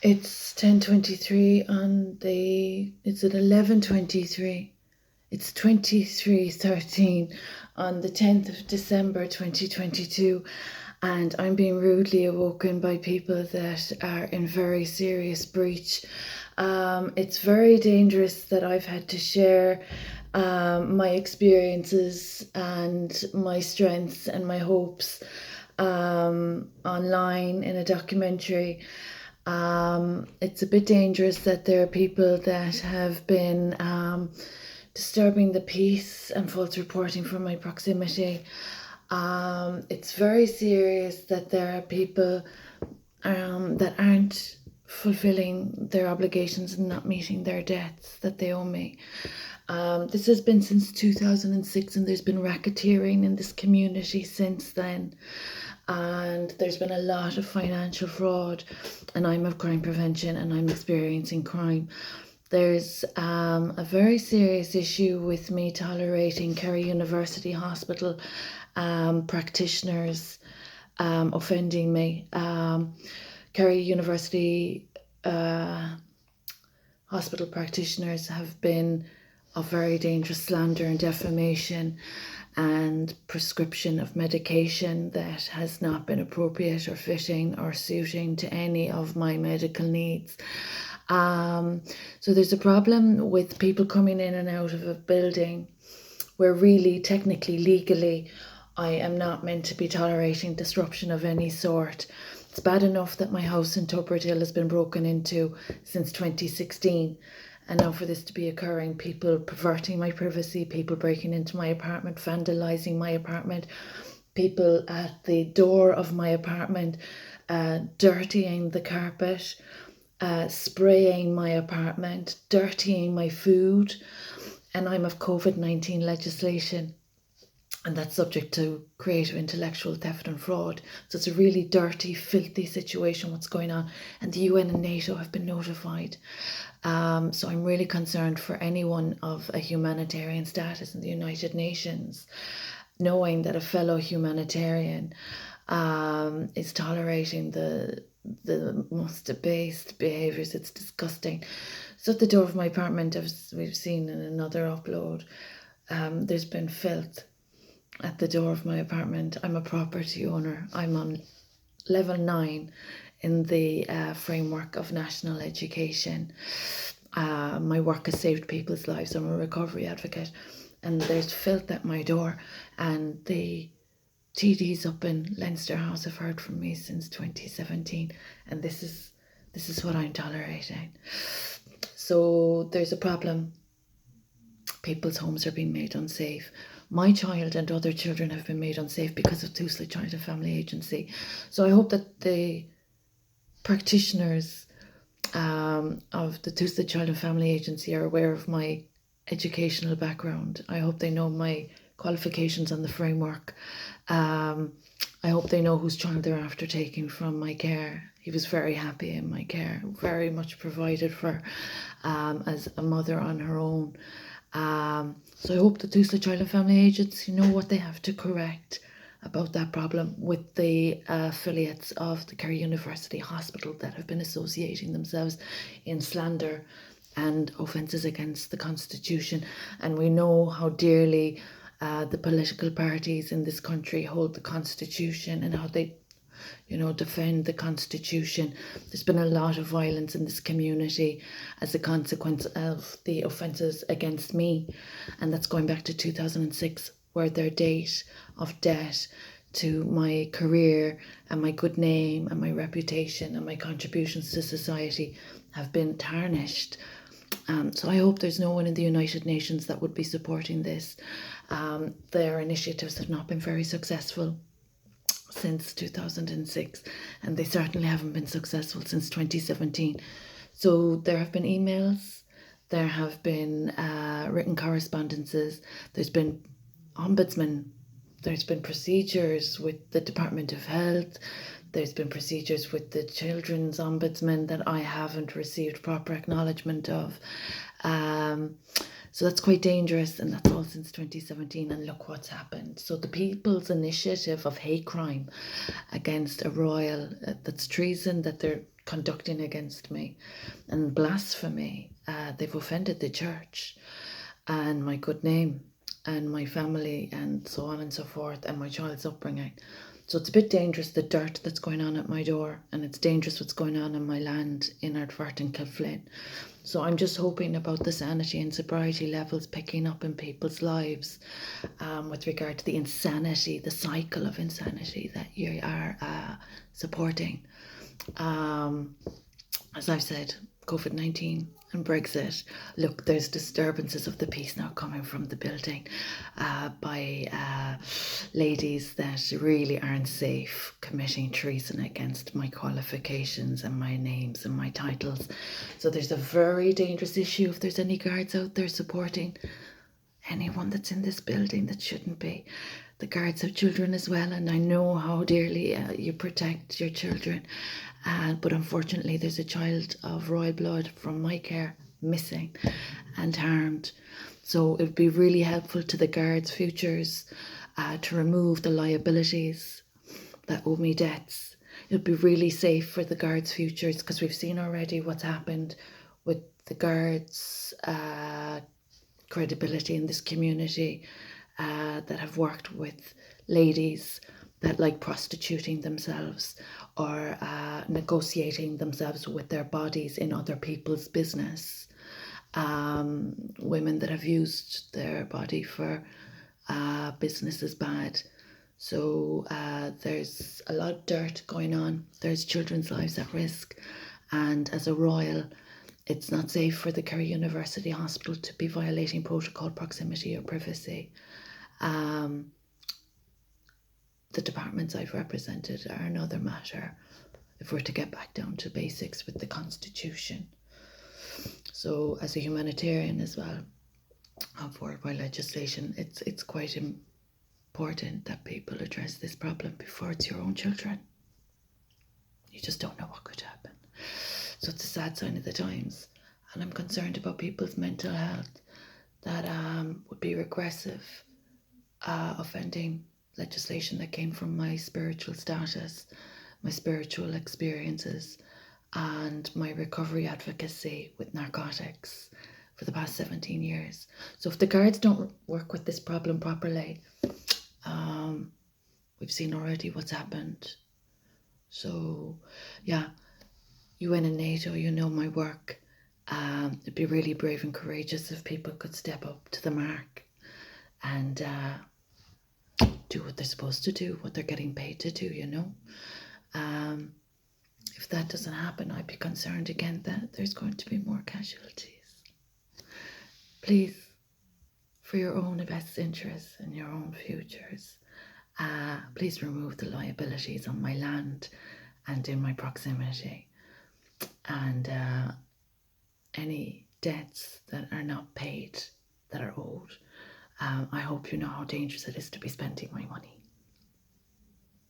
It's 10:23 on is it 11:23? It's 23:13 on the 10th of December 2022, and I'm being rudely awoken by people that are in very serious breach. It's very dangerous that I've had to share my experiences and my strengths and my hopes online in a documentary. It's a bit dangerous that there are people that have been disturbing the peace and false reporting from my proximity. It's very serious that there are people that aren't fulfilling their obligations and not meeting their debts that they owe me. This has been since 2006, and there's been racketeering in this community since then. And there's been a lot of financial fraud, and I'm of crime prevention and I'm experiencing crime. There's a very serious issue with me tolerating Kerry University Hospital practitioners offending me. Kerry University hospital practitioners have been of very dangerous slander and defamation and prescription of medication that has not been appropriate or fitting or suiting to any of my medical needs. So there's a problem with people coming in and out of a building where really, technically, legally, I am not meant to be tolerating disruption of any sort. It's bad enough that my house in Tuppert Hill has been broken into since 2016. And now for this to be occurring, people perverting my privacy, people breaking into my apartment, vandalising my apartment, people at the door of my apartment, dirtying the carpet, spraying my apartment, dirtying my food. And I'm of COVID-19 legislation, and that's subject to creative intellectual theft and fraud. So it's a really dirty, filthy situation, what's going on. And the UN and NATO have been notified. So I'm really concerned for anyone of a humanitarian status in the United Nations, knowing that a fellow humanitarian is tolerating the most debased behaviours. It's disgusting. So at the door of my apartment, as we've seen in another upload, there's been filth at the door of my apartment. I'm a property owner. I'm on level 9 in the framework of national education. My work has saved people's lives. I'm a recovery advocate, and there's filth at my door, and the TDs up in Leinster House have heard from me since 2017, and this is what I'm tolerating. So there's a problem. People's homes are being made unsafe. My child and other children have been made unsafe because of Tusla Child and Family Agency. So I hope that the practitioners of the Tusla Child and Family Agency are aware of my educational background. I hope they know my qualifications on the framework. I hope they know whose child they're after taking from my care. He was very happy in my care, very much provided for as a mother on her own. So I hope the Tusla Child and Family Agency know what they have to correct about that problem with the affiliates of the Kerry University Hospital that have been associating themselves in slander and offences against the Constitution. And we know how dearly the political parties in this country hold the Constitution and how they defend the Constitution. There's been a lot of violence in this community as a consequence of the offences against me, and that's going back to 2006, where their date of debt to my career and my good name and my reputation and my contributions to society have been tarnished. So I hope there's no one in the United Nations that would be supporting this. Their initiatives have not been very successful since 2006, and they certainly haven't been successful since 2017. So there have been emails, there have been written correspondences, there's been ombudsman, there's been procedures with the Department of Health, there's been procedures with the Children's Ombudsman that I haven't received proper acknowledgement of. So that's quite dangerous, and that's all since 2017, and look what's happened. So the People's Initiative of Hate Crime against a royal, that's treason that they're conducting against me, and blasphemy. They've offended the church and my good name and my family and so on and so forth, and my child's upbringing. So it's a bit dangerous, the dirt that's going on at my door, and it's dangerous what's going on in my land in Ardfart and Kilflyn. So I'm just hoping about the sanity and sobriety levels picking up in people's lives, with regard to the insanity, the cycle of insanity that you are supporting. As I've said, COVID-19 and Brexit. Look, there's disturbances of the peace now coming from the building by ladies that really aren't safe, committing treason against my qualifications and my names and my titles. So there's a very dangerous issue if there's any guards out there supporting anyone that's in this building that shouldn't be. The guards have children as well, and I know how dearly you protect your children. But unfortunately, there's a child of royal blood from my care missing and harmed. So it would be really helpful to the guards' futures to remove the liabilities that owe me debts. It would be really safe for the guards' futures, because we've seen already what's happened with the guards' credibility in this community, that have worked with ladies that like prostituting themselves or negotiating themselves with their bodies in other people's business. Women that have used their body for business is bad. So there's a lot of dirt going on. There's children's lives at risk. And as a royal, it's not safe for the Kerry University Hospital to be violating protocol, proximity or privacy. The departments I've represented are another matter if we're to get back down to basics with the Constitution. So as a humanitarian as well, of worldwide legislation, it's quite important that people address this problem before it's your own children. You just don't know what could happen. So it's a sad sign of the times, and I'm concerned about people's mental health that would be regressive, offending legislation that came from my spiritual status, my spiritual experiences, and my recovery advocacy with narcotics for the past 17 years. So if the guards don't work with this problem properly, we've seen already what's happened. So yeah, UN and NATO, you know my work. It'd be really brave and courageous if people could step up to the mark and do what they're supposed to do, what they're getting paid to do, you know. If that doesn't happen, I'd be concerned again that there's going to be more casualties. Please, for your own best interests and your own futures, please remove the liabilities on my land and in my proximity, and any debts that are not paid, that are owed. I hope you know how dangerous it is to be spending my money.